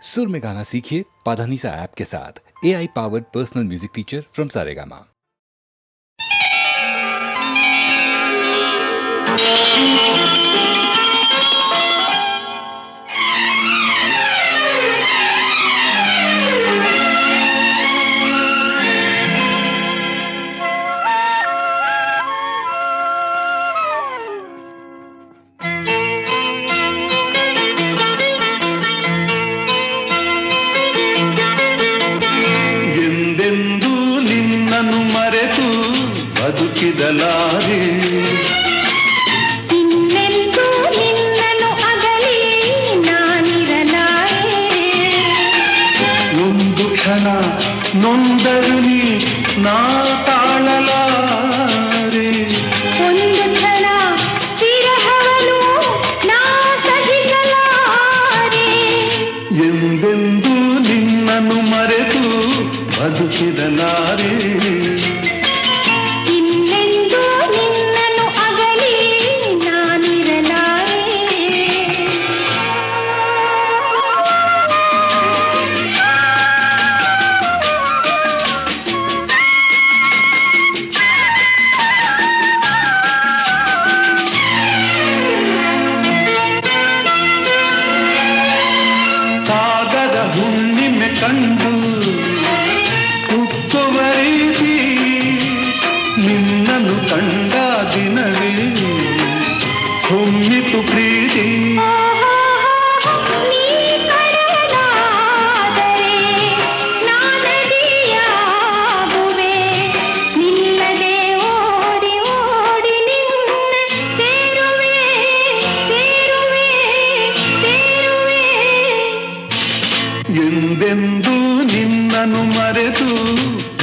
सुर में गाना सीखिए पाधानीसा ऐप के साथ। AI powered personal music teacher from Saregama. ಬದುಕಿದಲಾರೆ ಇನ್ನೆಂದೂ ನಿನ್ನನ್ನು ಅಗಲಿ ನಾನಿರಲಾರೆ. ಒಂದು ಕ್ಷಣ ನೊಂದರು ನೀ ನಾ ತಾಳಲಾರೆ. ಒಂದು ಕ್ಷಣ ವಿರಹವನು ನಾ ಸಹಿಸಲಾರೆ. ಎಂದೆಂದೂ ನಿನ್ನನ್ನು ಮರೆತು ಬದುಕಿದಲಾರೆ. ಕಂಡು ಉಕ್ಕುವ ರೀತಿ ನಿನ್ನನ್ನು ಕಂಡ ದಿನವೇ ಹೊಮ್ಮಿತು ಪ್ರೀತಿ. ಎಂದೆಂದೂ ನಿನ್ನನ್ನು ಮರೆತು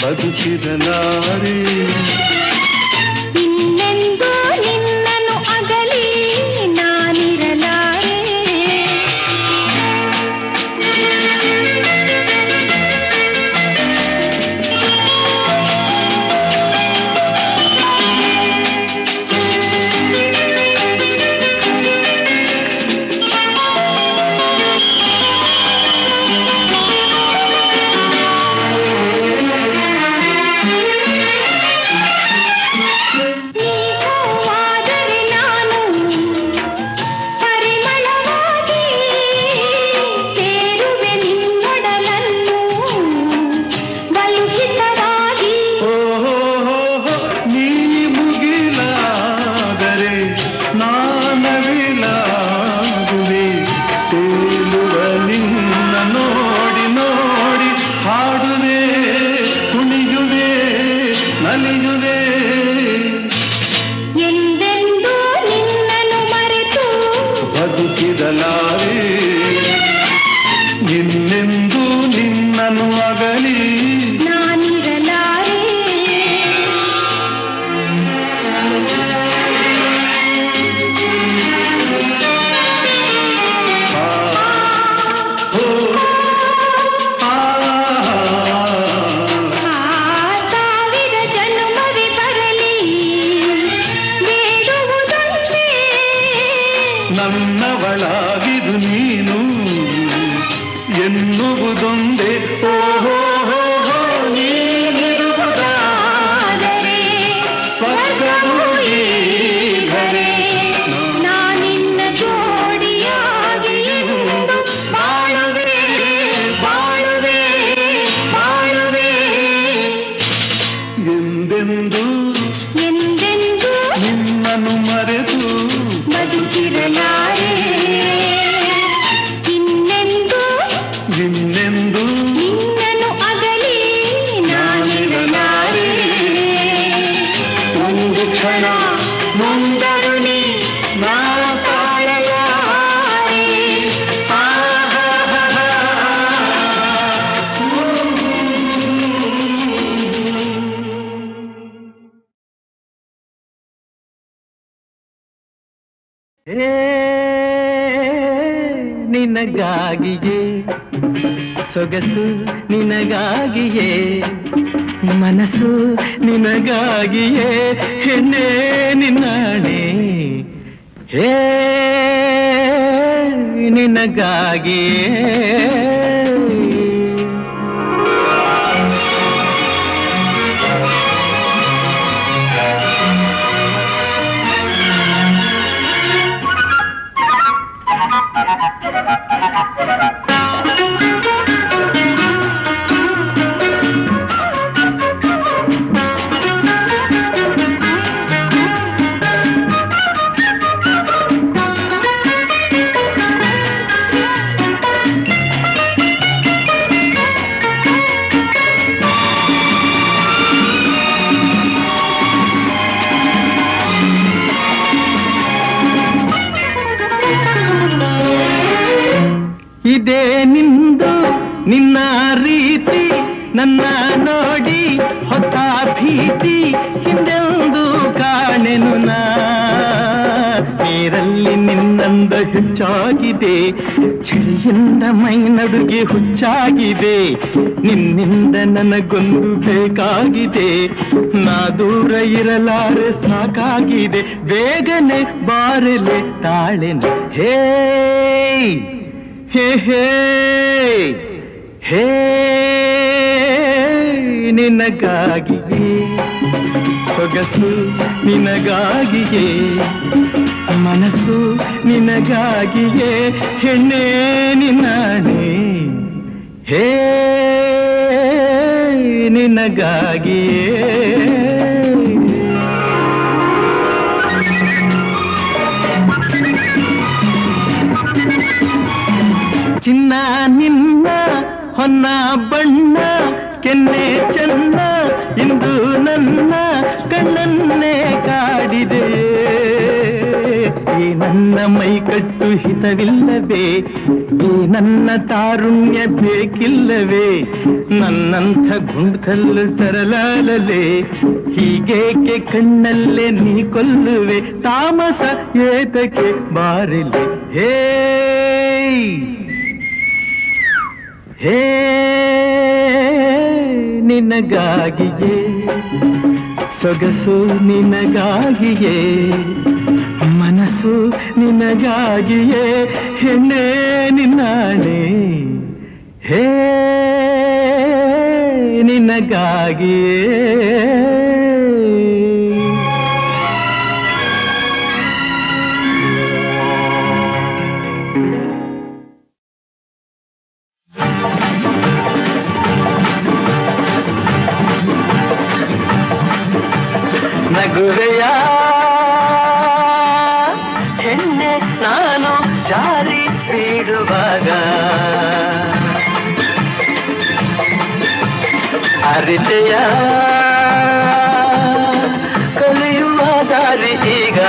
ಬದುಕಿದಲಾರೆ. ಇನ್ನೆಂದೂ ನಿನ್ನನ್ನು ಅಗಲಿ ನಾನಿರಲಾರೆ. ಎಂದೆಂದೂ ನಿನ್ನನ್ನು ಮರೆತು ಬದುಕಿದಲಾರೆ. ಇನ್ನೆಂದೂ ನಿನ್ನನ್ನು ಅಗಲಿ ನಾನಿರಲಾರೆ. ನನ್ನವಳಾಗಿದು ನೀನು ಎನ್ನುವುದೊಂದೇ. ಓಹೋ ನೀನಿರುವುದಾದರೆ ಸ್ವರ್ಗವು ಹೀಗರೆ ನಾನಿನ್ನ ಜೋಡಿಯಾಗಿ ಎಂದು ಬಾಳುವೆ ಬಾಳುವೆ ಬಾಳುವೆ. ಎಂದೆಂದೂ ಎಂದೆಂದೂ ನಿನ್ನನ್ನು ಮರೆತು ಬದುಕಿರಲಾರೆ. ಇನ್ನೆಂದೂ ಇನ್ನೆಂದೂ ನಿನ್ನನ್ನು ಅಗಲಿ ನಾನಿರಲಾರೆ. ಒಂದು ಕ್ಷಣ ನೊಂದರು ನೀ ನಾ ತಾಳಲಾರೆ. ನಿನಗಾಗಿಯೇ ಸೊಗಸು, ನಿನಗಾಗಿಯೇ ಮನಸ್ಸು, ನಿನಗಾಗಿಯೇ ಹೆಣ್ಣೆ ನಿನ್ನಾಣೆ. ಹೇ ನಿನಗಾಗಿಯೇ ನಿಂದು ನಿನ್ನ ರೀತಿ ನನ್ನ ನೋಡಿ ಹೊಸ ಭೀತಿ ಹಿಂದೆಂದು ಕಾಣೆನು ನಾ ನೀರಲ್ಲಿ ನಿನ್ನಂದ ಹೆಚ್ಚಾಗಿದೆ ಚಳಿಯಿಂದ ಮೈ ನಡುಗೆ ಹುಚ್ಚಾಗಿದೆ ನಿನ್ನಿಂದ ನನಗೊಂದು ಬೇಕಾಗಿದೆ ನಾ ದೂರ ಇರಲಾರೆ ಸಾಕಾಗಿದೆ ಬೇಗನೆ ಬಾರಲೆ ತಾಳೆನು ಹೇ ಹೇ ಹೇ ಹೇ ನಿನಗಾಗಿಯೇ ಸೊಗಸು ನಿನಗಾಗಿಯೇ ಮನಸ್ಸು ನಿನಗಾಗಿಯೇ ಹೆಣ್ಣೆ ನಿನ್ನಾಣೆ ಹೇ ನಿನಗಾಗಿಯೇ ಚಿನ್ನ ನಿನ್ನ ಹೊನ್ನ ಬಣ್ಣ ಕೆನ್ನೆ ಚೆನ್ನ ಇಂದು ನನ್ನ ಕಣ್ಣನ್ನೇ ಕಾಡಿದೆ ಈ ನನ್ನ ಮೈಕಟ್ಟು ಹಿತವಿಲ್ಲವೇ ಈ ನನ್ನ ತಾರುಣ್ಯ ಬೇಕಿಲ್ಲವೇ ನನ್ನಂಥ ಗುಂಡ್ಕಲ್ಲು ತರಲಾಲಲೆ ಹೀಗೇಕೆ ಕಣ್ಣಲ್ಲೇ ನೀ ಕೊಲ್ಲುವೆ ತಾಮಸ ಏತಕ್ಕೆ ಬಾರಿಲೆ ಹೇ ಹೇ ನಿನಗಾಗಿಯೇ ಸೊಗಸು ನಿನಗಾಗಿಯೇ ಮನಸ್ಸು ನಿನಗಾಗಿಯೇ ಹೆಣ್ಣೆ ನಿನ್ನಾಣೆ ಹೇ ನಿನಗಾಗಿಯೇ ನಗುವೆಯ ಹೆಣ್ಣೆ ನಾನು ಜಾರಿ ಬೀಳುವಾಗ ಅರಿತೆಯ ಕಲಿಯುವ ದಾರಿ ಈಗ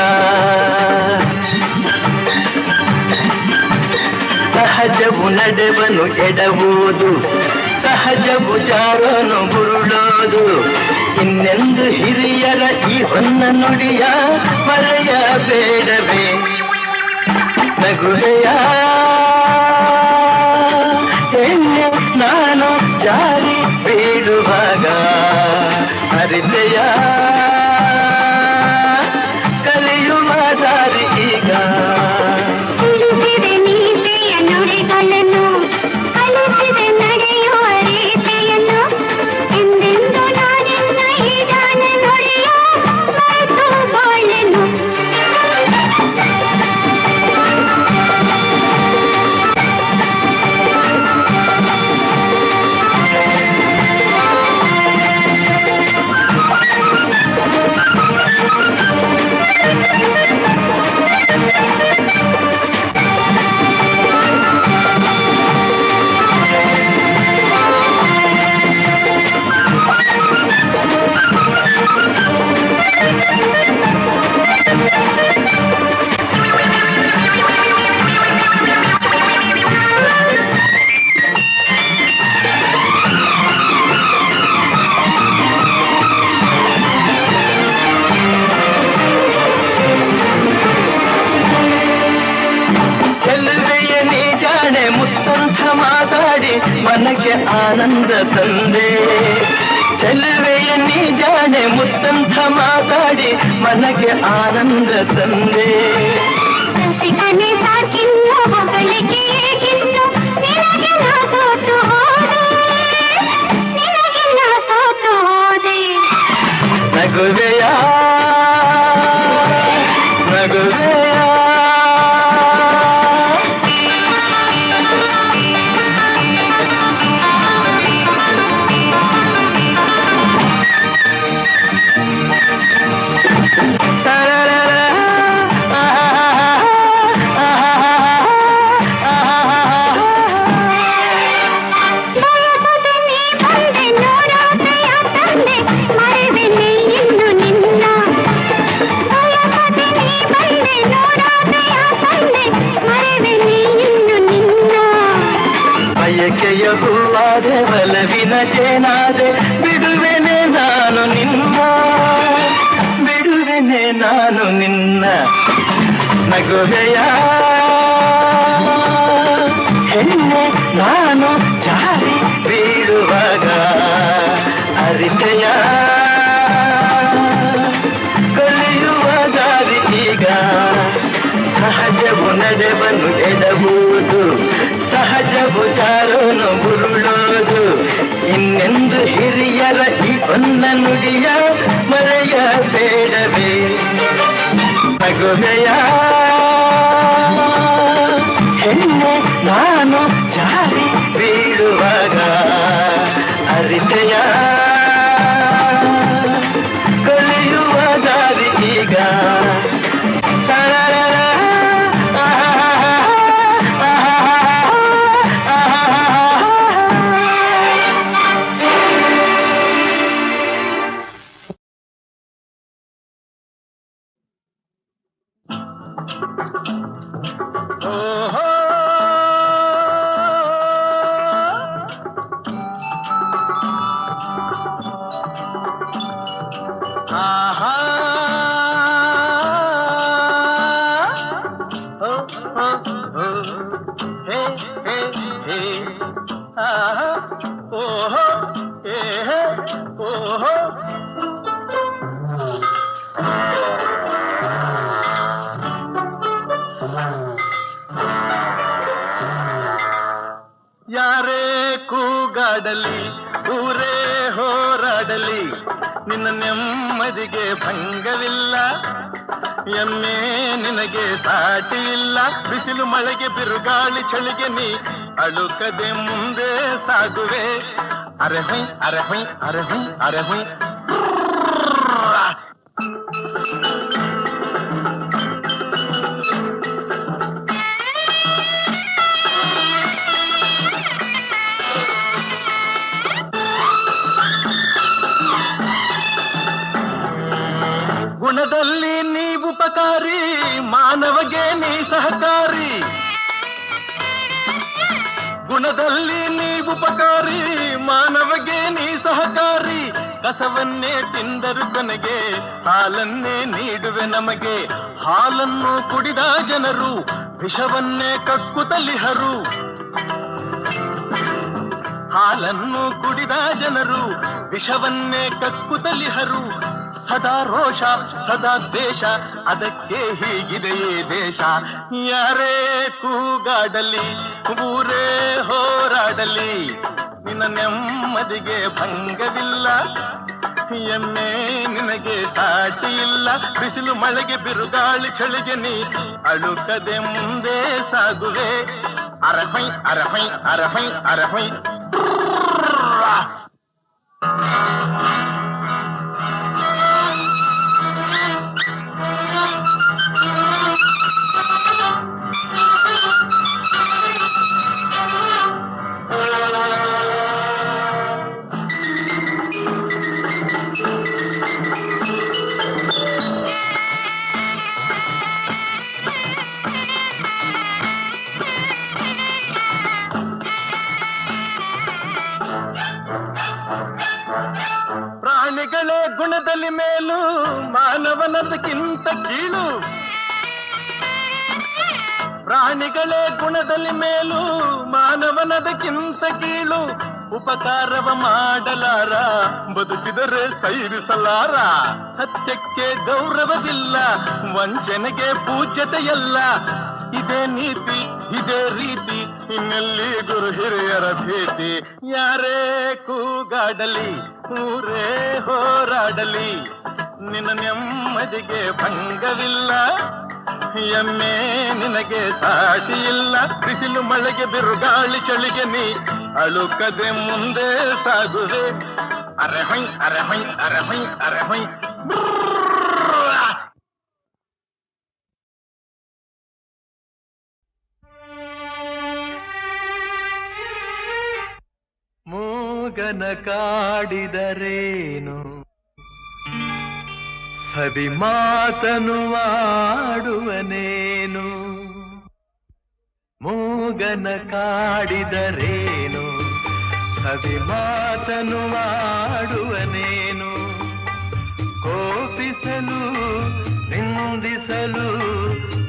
ಸಹಜವು ನಡೆವನು ಎಡವುದು ಸಹಜವು ಜಾರನು ಬುರುಳೋದು ಇನ್ನೆಂದು ಹಿರಿಯರ ಈ ಹೊನ್ನ ನುಡಿಯ ಮರೆಯಬೇಡವೇ ನಗುವೆಯ ಹೆಣ್ಣೆ ನಾನು ಜಾರಿ ಬೀಳುವಾಗ ಅರಿತೆಯ ಕಲಿಯುವ ದಾರಿ ಈಗ ತಿಳಿಸಿದೆ ನೀತಿಯ ನುಡಿಗಳನ್ನು ಕಲಿಸಿದೆ ನಡೆಯುವ ರೀತಿಯನ್ನು ಎಂದೆಂದು ನಾನಿನ್ನ ಈ ಜಾಣ ನುಡಿಯ ಮರೆತು ಬಾಳೆನು ಮನಕ್ಕೆ ಆನಂದ ತಂದೆ ಚೆಲುವೆಯ ನೀ ಜಾಣೆ ಮುತ್ತಂಥ ಮಾತಾಡಿ ಮನಕ್ಕೆ ಆನಂದ ತಂದೆ ರಸಿಕನೆ ಸಾಕಿನ್ನು ಹೊಗಳಿಕೆ ಏಕಿನ್ನು ನಿನಗೆ ನಾ ಸೋತು ಹೋದೆ ನಿನಗೆ ನಾ ಸೋತು ಹೋದೆ ನಗುವೆಯ ನಗುವೆಯ ಬಯಕೆಯ ಹೂವಾದೆ ಬಲವಿನ ಜೇನಾದೆ ಬಿಡುವೆನೆ ನಾನು ನಿನ್ನ ಬಿಡುವೆನೆ ನಾನು ನಿನ್ನ ನಗುವೆಯ ಹೆಣ್ಣೆ ನಾನು ಜಾರಿ ಬೀಳುವಾಗ ಅರಿತೆಯ ಕಲಿಯುವ ದಾರಿ ಈಗ ಸಹಜವು ನಡೆವನ್ನು ಎಡಬಹುದು ಸಹಜವು ಜಾರೋನು ಬುರುಳೋದು ಇನ್ನೆಂದು ಹಿರಿಯರ ಈ ಹೊನ್ನ ನುಡಿಯ ಮರೆಯ ಬೇಡವೇ ನಗುವೆಯ ಹೆಣ್ಣೆ ನಾನು ಜಾರಿ ಬೀಳುವಾಗ ಅರಿತೆಯ ಕಲಿಯುವ ದಾರಿ ಈಗ ಯಾರೇ ಕೂಗಾಡಲಿ ಊರೇ ಹೋರಾಡಲಿ ನಿನ್ನ ನೆಮ್ಮದಿಗೆ ಭಂಗವಿಲ್ಲ ಎಮ್ಮೆ ನಿನಗೆ ಸಾಟಿ ಇಲ್ಲ ಬಿಸಿಲು ಮಳೆಗೆ ಬಿರುಗಾಳಿ ಚಳಿಗೆ ನೀ ಅಳುಕದೆ ಮುಂದೆ ಸಾಗುವೆ ಅರೆ ಹೊಯ್ ಅರೆ ಹೊಯ್ ಅರೆ ಹೊಯ್ ಅರೆ ಹೊಯ್ ಗುಣದಲ್ಲಿ ನೀ ಉಪಕಾರಿ ಮಾನವಗೆ ನೀ ಸಹಕಾರಿ ಗುಣದಲ್ಲಿ ನೀ ಉಪಕಾರಿ ಮಾನವಗೆ ನೀ ಸಹಕಾರಿ ಕಸವನ್ನೇ ತಿಂದರು ಕೊನೆಗೆ ಹಾಲನ್ನೇ ನೀಡುವೆ ನಮಗೆ ಹಾಲನ್ನು ಕುಡಿದ ಜನರು ವಿಷವನ್ನೇ ಕಕ್ಕುತ್ತಲಿಹರು ಹಾಲನ್ನು ಕುಡಿದ ಜನರು ವಿಷವನ್ನೇ ಕಕ್ಕುತ್ತಲಿಹರು ಸದಾ ರೋಷ ಸದಾ ದ್ವೇಷ ಅದಕ್ಕೆ ಹೀಗಿದೆಯೇ ದೇಶ ಯಾರೇ ಕೂಗಾಡಲಿ ಊರೇ ಹೋರಾಡಲಿ ನಿನ್ನ ನೆಮ್ಮದಿಗೆ ಭಂಗವಿಲ್ಲ ಎಮ್ಮೆ ನಿನಗೆ ಸಾಟಿ ಇಲ್ಲ ಬಿಸಿಲು ಮಳೆಗೆ ಬಿರುಗಾಳಿ ಚಳಿಗೆ ನೀ ಅಳುಕದೆ ಮುಂದೆ ಸಾಗುವೆ ಅರಹೈ ಅರಹೈ ಅರಹೈ ಅರಹೈ ಪ್ರಾಣಿಗಳೇ ಗುಣದಲ್ಲಿ ಮೇಲು ಮಾನವನದಕ್ಕಿಂತ ಕೀಳು ಪ್ರಾಣಿಗಳೇ ಗುಣದಲ್ಲಿ ಮೇಲು ಮಾನವನದಕ್ಕಿಂತ ಕೀಳು ಉಪಕಾರವ ಮಾಡಲಾರ ಬದುಕಿದರೆ ಸೈರಿಸಲಾರ ಸತ್ಯಕ್ಕೆ ಗೌರವವಿಲ್ಲ ವಂಚನೆಗೆ ಪೂಜ್ಯತೆಯಲ್ಲ ಇದೇ ನೀತಿ ಇದೇ ರೀತಿ ಇನ್ನೆಲ್ಲಿ ಗುರು ಹಿರಿಯರ ಭೀತಿ ಯಾರೇ ಕೂಗಾಡಲಿ ಊರೇ ಹೋರಾಡಲಿ ನಿನ್ನ ನೆಮ್ಮದಿಗೆ ಭಂಗವಿಲ್ಲ ಎಮ್ಮೆ ನಿನಗೆ ಸಾಟಿ ಇಲ್ಲ ಬಿಸಿಲು ಮಳೆಗೆ ಬಿರುಗಾಳಿ ಚಳಿಗೆ ನೀ ಅಳುಕದೆ ಮುಂದೆ ಸಾಗುವೆ ಅರೆಹೈ ಅರೆಹೈ ಅರೆಹೈ ಅರೆಹೈ ಮೂಗನ ಕಾಡಿದರೇನು ಸವಿ ಮಾತನು ಆಡುವನೇನು ಮೂಗನ ಕಾಡಿದರೇನು ಸವಿ ಮಾತನು ಆಡುವನೇನು ಕೋಪಿಸಲು ನಿಂದಿಸಲು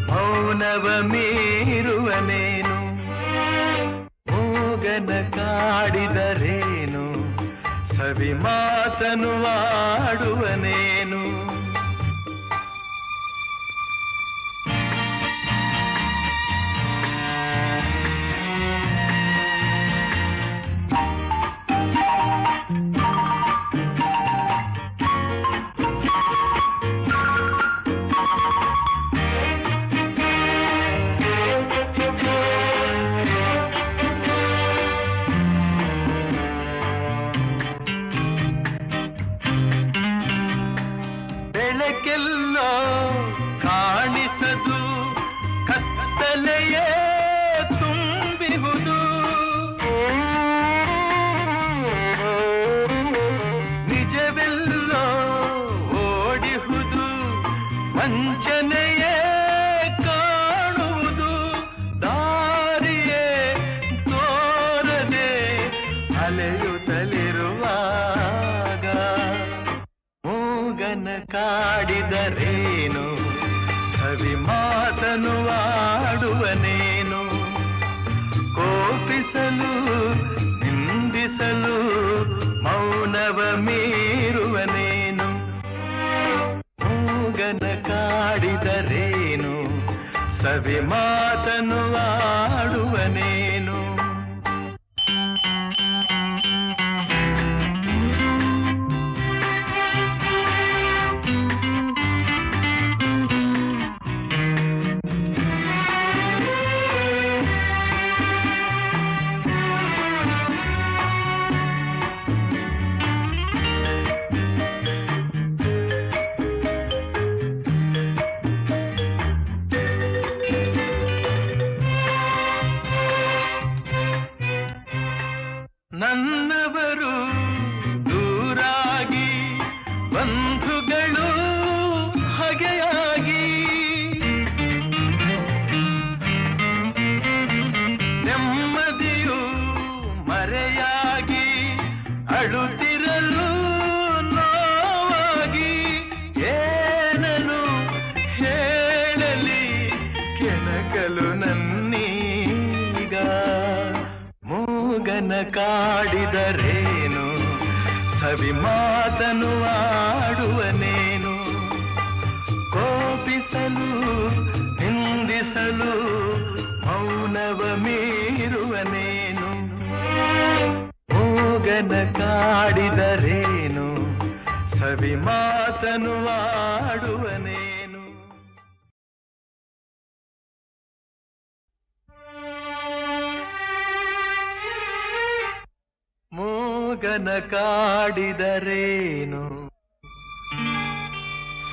ಮೌನವ ಮೀರುವನೇನು ಮೂಗನ ಕಾಡಿದರೇನು ಸವಿ ಮಾತನು ಆಡುವನೇನು ಬೆಳಕೆಲ್ಲೋ ಕಾಣಿಸದು ಕತ್ತಲೆಯೇ ತುಂಬಿಹುದು ನಿಜವೆಲ್ಲೋ ಓಡಿಹುದು ವಂಚನೆಯೇ ಕಾಣುವುದು ದಾರಿಯೇ ತೋರದೆ ಅಲೆಯುತ್ತಲಿರುವಾಗ ಮೂಗನ ಕಾಡಿದರೇನು ಸವಿ ಮಾತನು ಆಡುವನೇನು ಕೋಪಿಸಲು ನಿಂದಿಸಲು ಮೌನವ ಮೀರುವನೇನು ಮೂಗನ ಕಾಡಿದರೇನು ಸವಿ ಮಾತನು ಆಡುವನೇನು ನನ್ನವರು ದೂರಾಗಿ ಬಂಧುಗಳು ಹಗೆಯಾಗಿ ನೆಮ್ಮದಿಯು ಮರೆಯಾಗಿ ಅಳುತ್ತಿರಲು ನೋವಾಗಿ ಏನನು ಹೇಳಲಿ ಕೆಣಕಲು ನನ್ನೀಗ ಮೂಗನ ಕಾಡಿದರೇನು ಸವಿ ಮಾತನು ಆಡುವನೇನು ಕೋಪಿಸಲು ನಿಂದಿಸಲು ಮೌನವ ಮೀರುವನೇನು ಮೂಗನ ಕಾಡಿದರೇನು ಸವಿ ಮಾತನು ಆಡುವನೇನು ಮೂಗನ ಕಾಡಿದರೇನು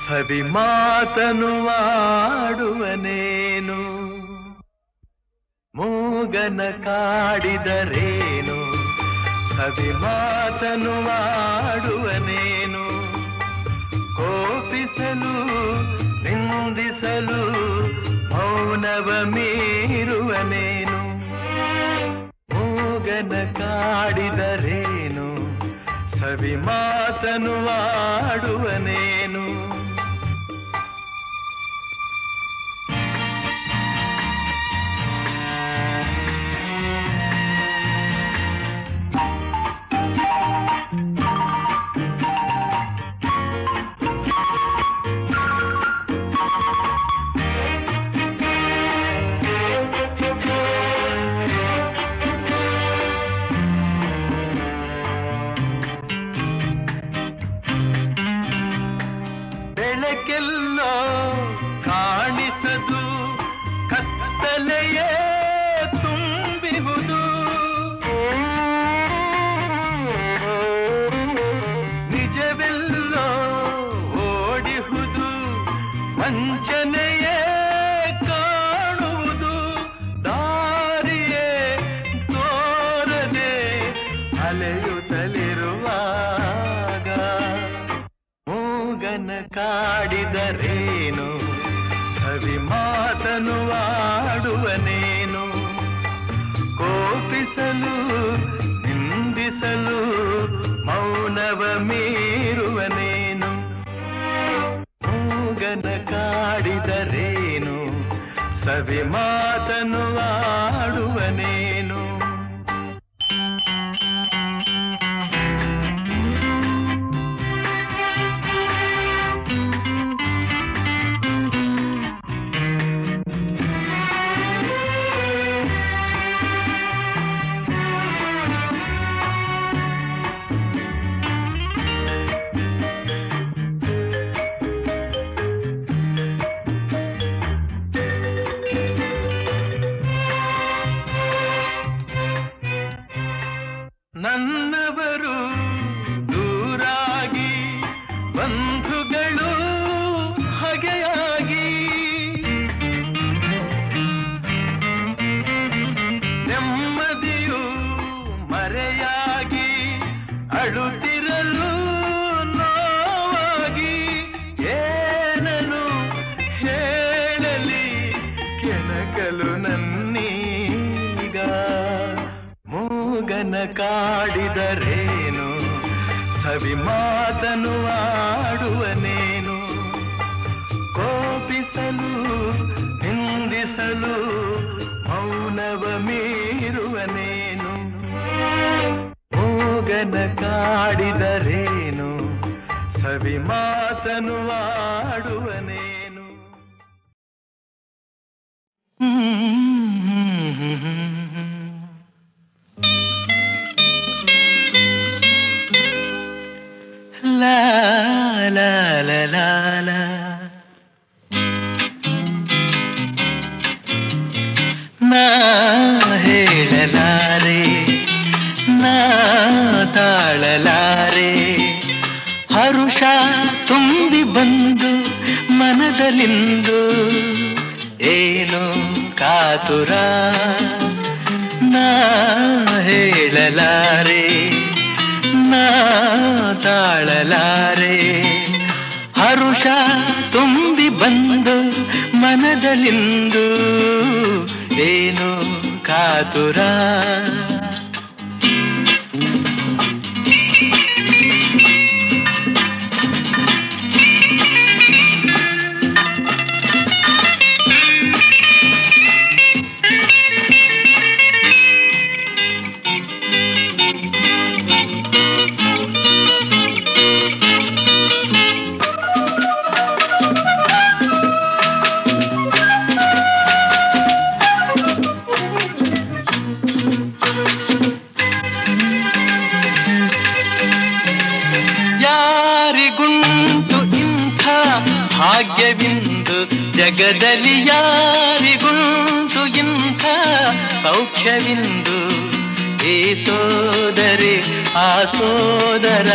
ಸವಿ ಮಾತನು ಆಡುವನೇನು ಮೂಗನ ಕಾಡಿದರೇನು ಸವಿ ಮಾತನು ಆಡುವನೇನು ಕೋಪಿಸಲು ನಿಂದಿಸಲು ಮೌನವ ಮೀರುವನೇನು ಮೂಗನ ಕಾಡಿದರೇನು ಸವಿ ಮಾತನು ಆಡುವನೇನು ಬೆಳಕೆಲ್ಲೋ ಕಾಣಿಸದು ಕತ್ತಲೆಯೇ ತುಂಬಿಹುದು ನಿಜವೆಲ್ಲೋ ಓಡಿಹುದು ವಂಚನೆಯೇ ಕಾಣುವುದು ದಾರಿಯೇ ತೋರದೆ ಅಲೆಯುತ್ತಲಿರುವಾಗ ಮೂಗನ ಕಾಡಿದರೇನು ಸವಿ ಮಾತನು ಆಡುವನೇನು ಕೋಪಿಸಲು ನಿಂದಿಸಲು ಸವಿ ಮಾತನು ಆಡುವನೇನು. ನನ್ನವರು ದೂರಾಗಿ ಬಂಧುಗಳು ಹಗೆಯಾಗಿ ನೆಮ್ಮದಿಯು ಮರೆಯಾಗಿ ಅಳುತ್ತಿರಲು ನೋವಾಗಿ ಏನನು ಹೇಳಲಿ ಕೆಣಕಲು ನನ್ನೀಗ. ಮೂಗನ ಕಾಡಿದರೇನು ಸವಿ ಮಾತನು ಆಡುವನೇನು. ಕೋಪಿಸಲು ನಿಂದಿಸಲು ಮೌನವ ಮೀರುವನೇನು. ಮೂಗನ ಕಾಡಿದರೇನು ಸವಿ ಮಾತನು ಆಡುವನೇನು. ಲಾ ಲಾ ಲಾ ಲಾ ಲಾ. ನಾ ಹೇಳಲಾರೆ ನಾ ತಾಳಲಾರೆ. ಹರುಷ ತುಂಬಿ ಬಂದು ಮನದಲ್ಲಿಂದು ಏನು ಕಾತುರ. ನಾ ಹೇಳಲಾರೆ ನಾ ತಾಳಲಾರೆ. ಹರುಷ ತುಂಬಿ ಬಂದು ಮನದಲ್ಲಿಂದು ಏನು ಕಾತುರ. ಯಾರಿಗುಂಟು ಇಂಥ ಭಾಗ್ಯವಿಂದು ಜಗದಲ್ಲಿ, ಯಾರಿಗುಂಟು ಇಂಥ ಸೌಖ್ಯವಿಂದು. ಏ ಸೋದರಿ ಆ ಸೋದರ,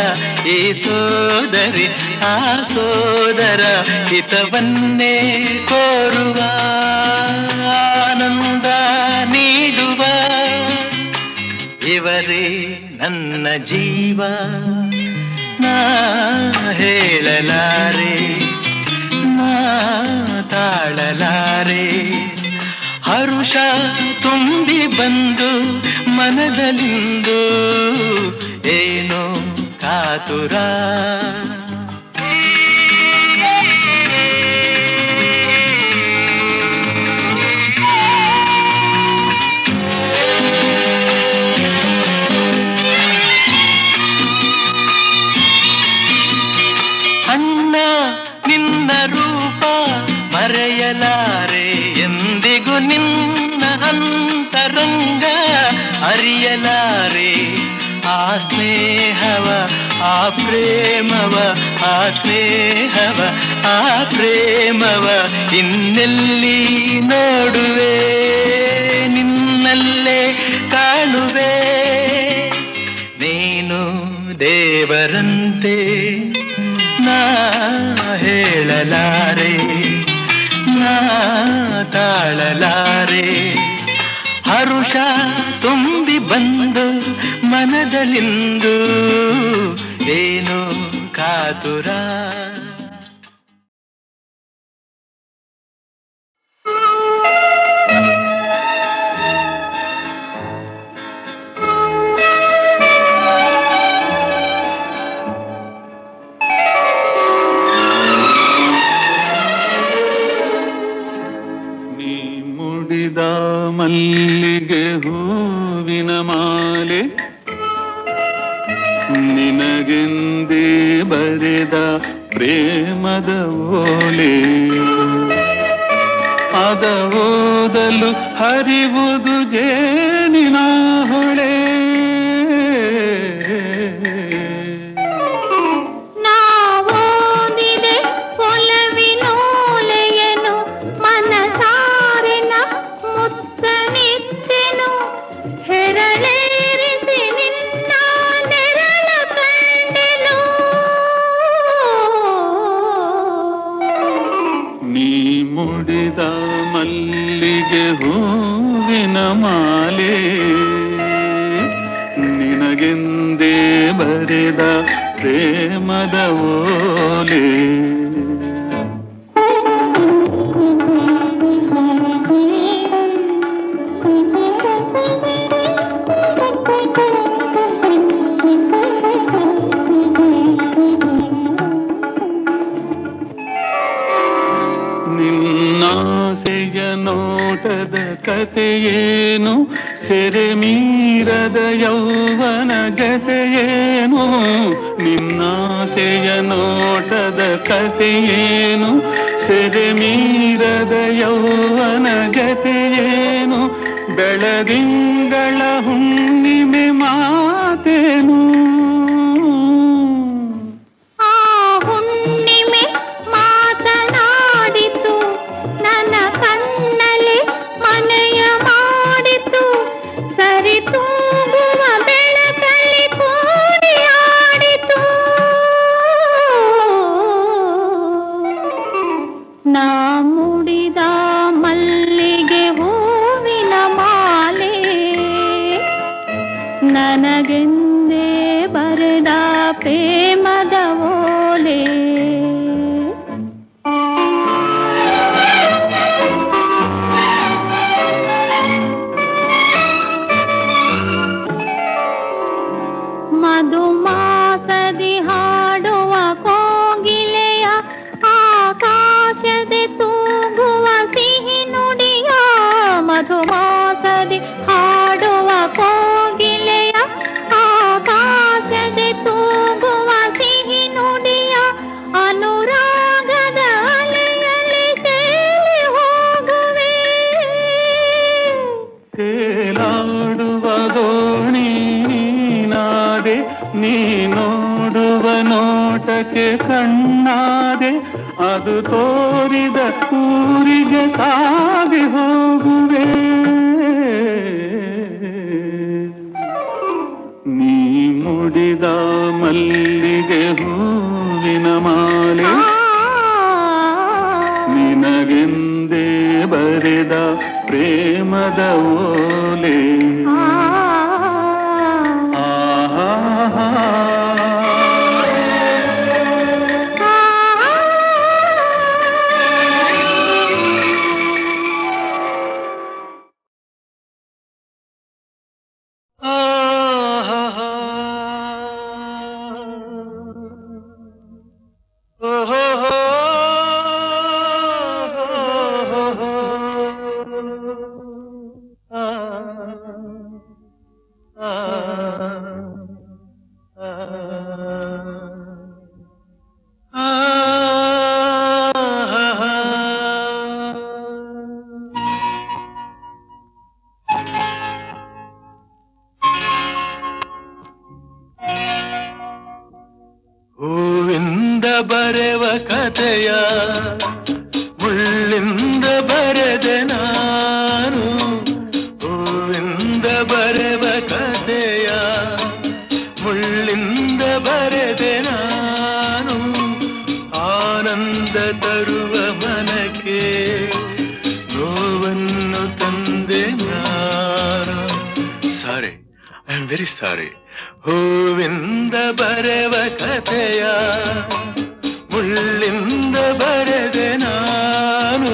ಏ ಸೋದರಿ ಆ ಸೋದರ, ಹಿತವನ್ನೇ ಕೋರುವ ಆನಂದ ನೀಡುವ ಇವರೇ ನನ್ನ ಜೀವ. ನಾ ಹೇಳಲಾರೆ ನಾ ತಾಳಲಾರೆ. ಹರುಷ ತುಂಬಿ ಬಂದು ಮನದಲ್ಲಿಂದು ಏನೋ ಕಾತುರ. ಅಣ್ಣ ನಿನ್ನ ರೂಪ ಮರೆಯಲಾರೆ, ಎಂದಿಗೂ ನಿನ್ನ ಅಂತರಂಗ ಅರಿಯಲಾರೆ. ಆ ಸ್ನೇಹವ ಆ ಪ್ರೇಮವ, ಆ ಸ್ನೇಹವ ಆ ಪ್ರೇಮವ ಇನ್ನೆಲ್ಲಿ ನೋಡುವೆ, ನಿನ್ನಲ್ಲೇ ಕಾಣುವೆ. ನೀನು ದೇವರಂತೆ ನಾ ಹೇಳಲಾರೆ ನಾ ತಾಳಲಾರೆ. ಹರುಷ ತುಂಬಿ ಬಂದು ಮನದಲ್ಲಿಂದು ಏನು ಕಾತುರ. ನೀ ಮಲ್ಲಿಗೆ ಹೂವಿನ ಮಾಲೆ ನಿನಗೆಂದೇ ಬರೆದ ಪ್ರೇಮದ ಓಲೆ ಅದ ಓದಲು ಹರಿವುದು ಜೇನಿನ ಹೊಳೆ ನಾವೋದಿದೆ ಒಲವಿನೋಲೆಯನು ಮನಸಾರೆನ ಮುತ್ತನಿತ್ತೆನು ಹೆರಳೇರಿಸಿ ನಿನ್ನ ನೆರಳ ಕಂಡೆನು ನೀ ಮುಡಿದ ಮಲ್ಲಿಗೆ ಹೂವಿನ ಮಾಲೆ ನಿನಗೆಂದೇ ಬರೆದ ಪ್ರೇಮದ ಓಲೆ ನಿನ್ನಾಸೆಯ ನೋಟದ ಕಥೆಯೇನು ಸೆರೆ ಮೀರದ ಯೌವನ ಗತೆಯೇನು ನಿನ್ನಾಸೆಯ ನೋಟದ ಕಥೆಯೇನು ಸೆರೆ ಮೀರದ ಯೌವನ ಗತೆಯೇನು ಬೆಳದಿಂಗಳ ಹುಣ್ಣಿಮೆ ಮಾತೇನು ಆ ಹುಣ್ಣಿಮೆ ಮಾತನಾಡಿತು ನನ್ನ ಕಣ್ಣಲ್ಲಿ ಮನೆಯ ಮಾಡಿತು ಸರಿತೂಗುವ ಬೆಳಕಲ್ಲಿ ಕೂಡಿ ಆಡಿತು ನಾ ಮುಡಿದ ಮಲ್ಲಿಗೆ ಹೂವಿನ ಮಾಲೆ ನನಗೆಂದೇ ಬರೆದ ಪ್ರೇಮದ ಓಲೆ ಮಧುಮಾಸದಿ ಹಾಡುವ ಕೋಗಿಲೆಯ ಆಕಾಶದೆ ತೂಗುವ ಸಿಹಿ ನುಡಿಯ ಮಧುಮಾಸದಿ ಹಾಡುವ ಕೋಗಿಲೆಯ ಆಕಾಶದೆ ತೂಗುವ ಸಿಹಿ ನುಡಿಯ ಅನುರಾಗದ ಅಲೆಯಲ್ಲಿ ತೇಲಿ ಹೋಗುವೆ ತೇಲಾಡುವ ದೋಣಿ ನೀನಾದೆ ನೀ ನೋಡುವ ನೋಟಕ್ಕೆ ಕಣ್ಣಾದೆ ಅದು ತೋರಿದ ಊರಿಗೆ ಸಾಗಿ ಹೋಗುವೆ ನೀ ಮುಡಿದ ಮಲ್ಲಿಗೆ ಹೂವಿನ ಮಾಲೆ ನಿನಗೆಂದೇ ಬರೆದ ಪ್ರೇಮದ ಓಲೆ ಹೂವಿಂದ ಬರೆವ ಕಥೆಯ ಮುಳ್ಳಿಂದ ಬರೆದೆ ನಾನು ಹೂವಿಂದ ಬರೆವ ಕಥೆಯ ಮುಳ್ಳಿಂದ ಬರೆದೆ ನಾನು ಆನಂದ ತರುವ ಮನಕ್ಕೆ ನೋವನ್ನು ತಂದೆ ನಾನು sorry I am very sorry ಹೂವಿಂದ ಬರೆವ ಕಥೆಯ ಮುಳ್ಳಿಂದ ಬರೆದೆ ನಾನು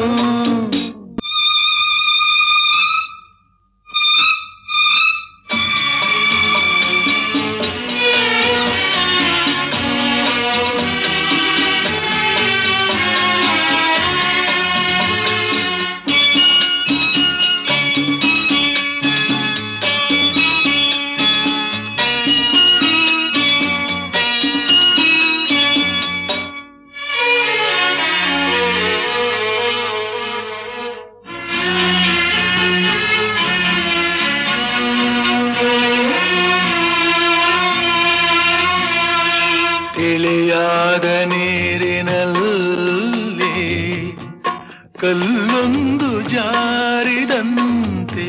ಕಲ್ಲೊಂದು ಜಾರಿದಂತೆ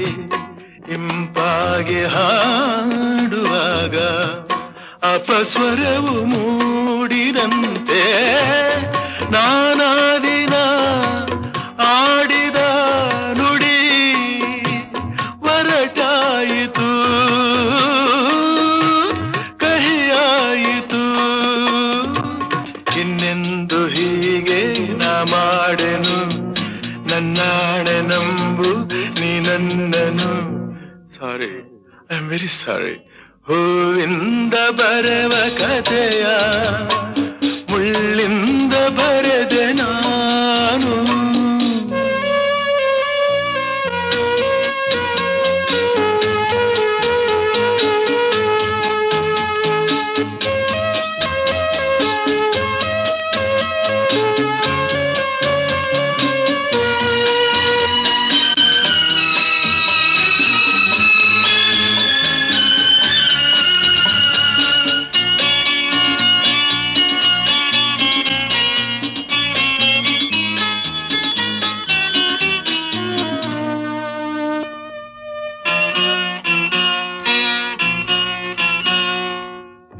ಇಂಪಾಗಿ ಹಾಡುವಾಗ ಅಪಸ್ವರವು ಮೂಡಿದಂತೆ ನಾನಾದಿನ ಆಡಿದ ನುಡಿ ಒರಟಾಯಿತು ಕಹಿಯಾಯಿತು. ಇನ್ನೆಂದು ಹೀಗೆ ನಾ ಮಾಡೆನು ನನ್ನಾಣೆ ನಂಬು ನೀ ನನ್ನನು. ಸಾರಿ, ಐ ಆಮ್ ವೆರಿ ಸಾರಿ. ಹೂವಿಂದ ಬರೆವ ಕಥೆಯ ಮುಳ್ಳಿಂದ ಬರೆದೆ ನಾನು.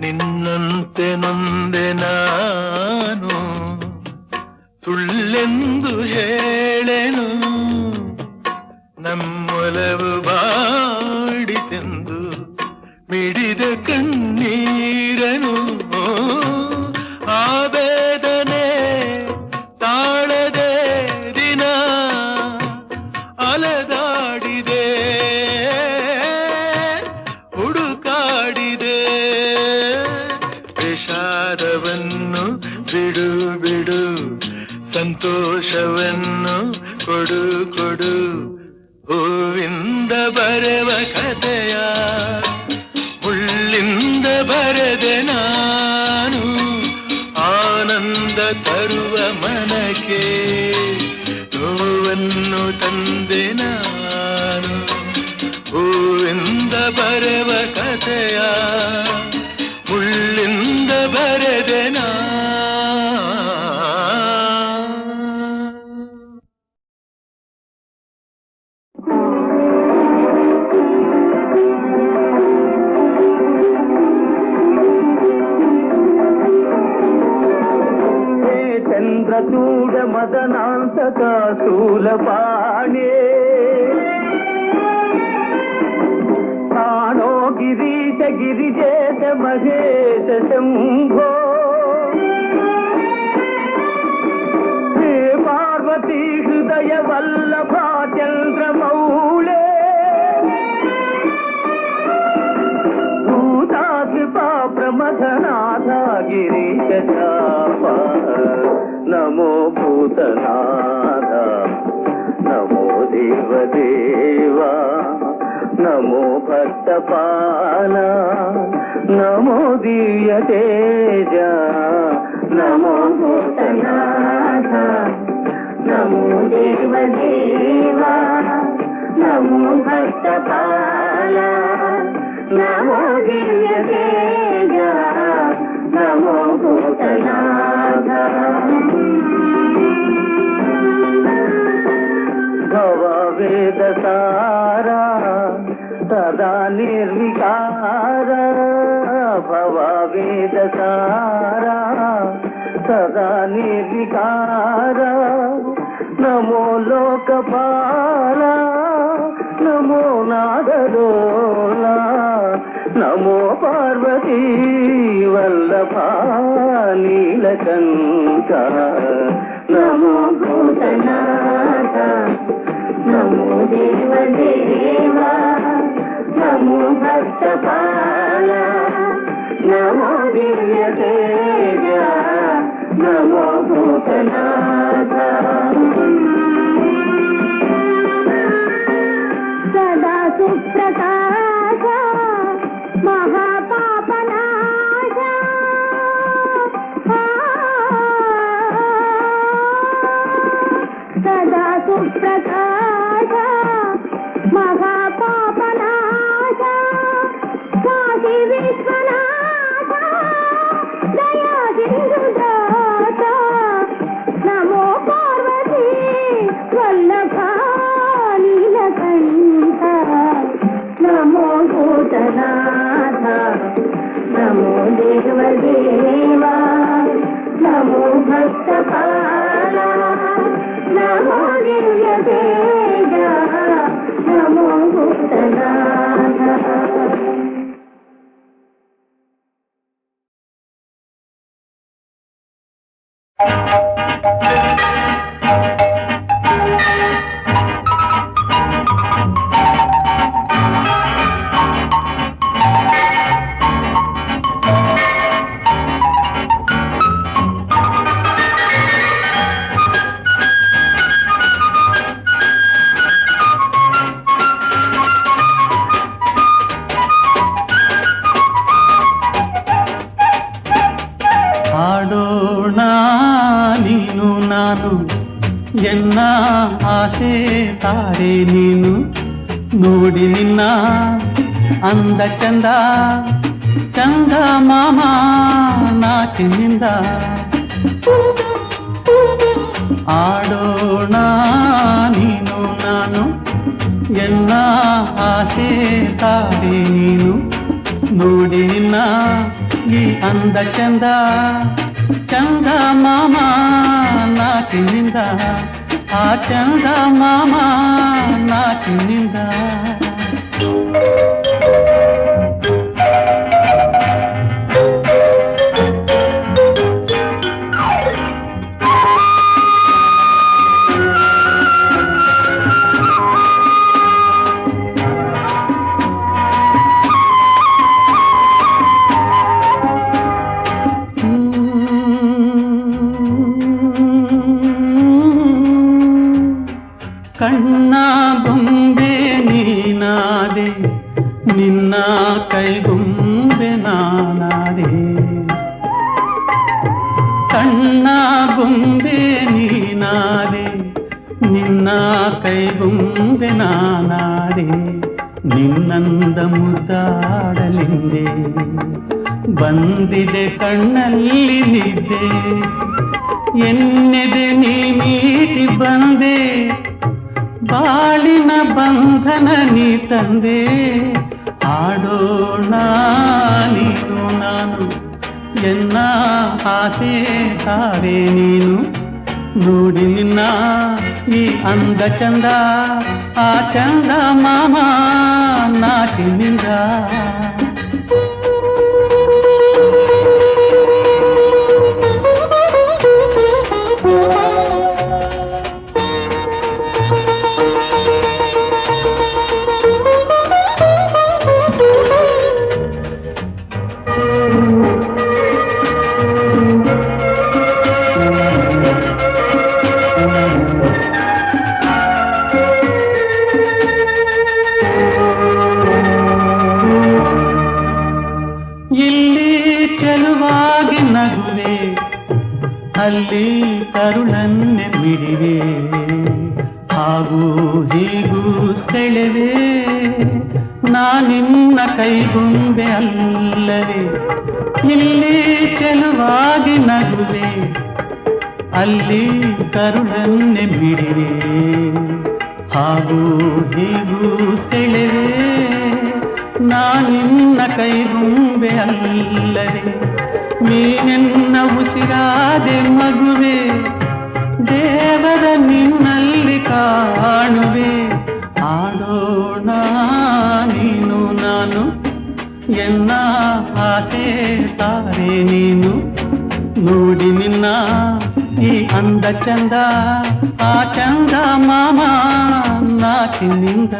ನಿನ್ನಂತೆ ನೊಂದೆ ನಾನು ಸುಳ್ಳೆಂದು ಹೇಳೆನು, ನಮ್ಮೊಲವು ಬಾಡಿತೆಂದು ಮಿಡಿದ ಕಣ್ಣೀರನು. ಆ ವೇದನೆ ತಾಳದೆ ದಿನ ಅಲೆದಾಡಿದೆ ಹುಡುಕಾಡಿದೆ. ವಿಷಾದವನ್ನು ಬಿಡು ಬಿಡು, ಸಂತೋಷವನ್ನು ಕೊಡು ಕೊಡು. ಹೂವಿಂದ ಬರೆವ ಕಥೆಯ ಮುಳ್ಳಿಂದ ಬರೆದೆ ನಾನು. ಆನಂದ ತರುವ ಮನಕ್ಕೆ ನೋವನ್ನು ತಂದೆ ನಾನು. ಹೂವಿಂದ ಬರೆವ ಕಥೆಯ ಮುಳ್ಳಿಂದ ಬರೆದೆ ನಾನು. ಚಂದ್ರಚೂಡ ಮದನಾಂತಕ ಸ್ಥೂಲಪಾಣೆ ಕಾಣೋ ಗಿರೀಶ ಗಿರಿಜೇಶ ಮಹೇಶ ಶಂಭೋ. ಹೇ ಪಾರ್ವತಿ ಹೃದಯ ವಲ್ಲಭ ಚಂದ್ರಮೌಳೆ ಭೂತಾಕೃಪಾ ಪ್ರಮಥನಾಥ ಗಿರೀಶ ಚಾಪ. ನಮೋ ಭೂತನಾಥ ನಮೋ ದೇವದೇವ ನಮೋ ಭಕ್ತಪಾಲ ನಮೋ ದಿವ್ಯ ತೇಜ. ನಮೋ ಭೂತನಾಥ ನಮೋ ದೇವದೇವ ನಮೋ ಭಕ್ತಪಾಲ ನಮೋ ದಿವ್ಯ ತೇಜ. ನಮೋ ಭೂತನಾಥ. ಭವ ವೇದ ಸಾರ ಸದಾ ನಿರ್ವಿಕಾರ. ಭವ ವೇದ ಸಾರ ಸದಾ ನಿರ್ವಿಕಾರ. ನಮೋ ಲೋಕಪಾಲ ನಮೋ ನಾಗದೋಲ ನಮೋ ಪಾರ್ವತಿ ವಲ್ಲಭ ನೀಲಕಂಠ. ನಮೋ ಭೂತನಾಥ ನಮೋ ದೇವದೇವ ನಮೋ ಭಕ್ತಪಾಲ ನಮೋ ದಿವ್ಯ ತೇಜ. ನಮೋ ಭೂತನಾಥ. ಸದಾ ಸುಪ್ರಕಾಶ ಮಹಾಪಾಪನಾಶ. ಸದಾ ಸುಪ್ರಕಾಶ ಮಹಾಪಾಪನಾಶ. ಕಾಶಿ ವಿಶ್ವನಾಥ ದಯಾ ಸಿಂಧುದಾತ. ನಮೋ ನಮೋ ದೇವದೇವಾ ನಮೋ ಭಕ್ತಪಾಲ ನಮೋ ದಿವ್ಯ ತೇಜ ನಮೋ ಭೂತನಾಥ. ಹಾಡೋಣ ನೀನು ನಾನು ಎನ್ನ ಆಸೆ ತಾರೆ ನೀನು ನೋಡಿ ನಿನ್ನ ಅಂದ ಚಂದ ಚಂದ ಮಾಮ ನಾಚಿನಿಂದ ಆಡೋಣ ನೀನು ನಾನು ಎನ್ನ ಆಸೆ ತಾರೆ ನೀನು ನೋಡಿ ನಿನ್ನ ಈ ಅಂದ ಚಂದ ಚಂದ ಮಾಮ ನಾಚಿನಿಂದ ಆ ಚಂದ ಮಾಮ ನಾಚಿನಿಂದ. ಕಣ್ಣ ಗೊಂಬೆ ನೀನಾದೆ ನಿನ್ನ ಕೈಗೊಂಬೆ ನಾನಾದೆ ಕಣ್ಣ ಗೊಂಬೆ ನೀನಾದೆ ನಿನ್ನ ಕೈಗೊಂಬೆ ನಾನಾದೆ ನಿನ್ನಂದ ಮುದ್ದಾಡಲಿಂದೆ ಬಂದಿದೆ ಕಣ್ಣಲ್ಲಿ ನಿದ್ದೆ ಎನ್ನೆದೆ ನೀ ಮೀಟಿ ಬಂದೆ ಬಾಳಿನ ಬಂಧನ ನೀ ತಂದೆ ಆಡೋಣ ನೀನು ನಾನು ಎನ್ನ ಆಸೆ ತಾರೆ ನೀನು ನೋಡಿ ನಿನ್ನ ಈ ಅಂದ ಚಂದ ಆ ಚಂದ ಮಾಮ ನಾಚಿನಿಂದ. ಇಲ್ಲಿ ಚೆಲುವಾಗಿ ನಗುವೆ ಅಲ್ಲಿ ಕರುಳನ್ನೆ ಬಿಡಿವೆ ಹಾಗೂ ಹೀಗೂ ಸೆಳೆವೆ ನಾನಿನ್ನ ಕೈಗೊಂಬೆ ಅಲ್ಲವೇ ಇಲ್ಲಿ ಚೆಲುವಾಗಿ ನಗುವೆ ಅಲ್ಲಿ ಕರುಳನ್ನೆ ಬಿಡಿವೆ ಹಾಗೂ ಹೀಗೂ ಸೆಳೆವೆ ನಾನಿನ್ನ ಕೈಗೊಂಬೆ ಅಲ್ಲವೇ ನೀನೆನ್ನ ಉಸಿರಾದೆ ಮಗುವೆ ದೇವರ ನಿನ್ನಲ್ಲಿ ಕಾಣುವೆ ಆಡೋಣ ನೀನು ನಾನು ಎನ್ನ ಆಸೆ ತಾರೆ ನೀನು ನೋಡಿ ನಿನ್ನ ಈ ಅಂದ ಚಂದ ಆ ಚಂದ ಮಾಮ ನಾಚಿನಿಂದ.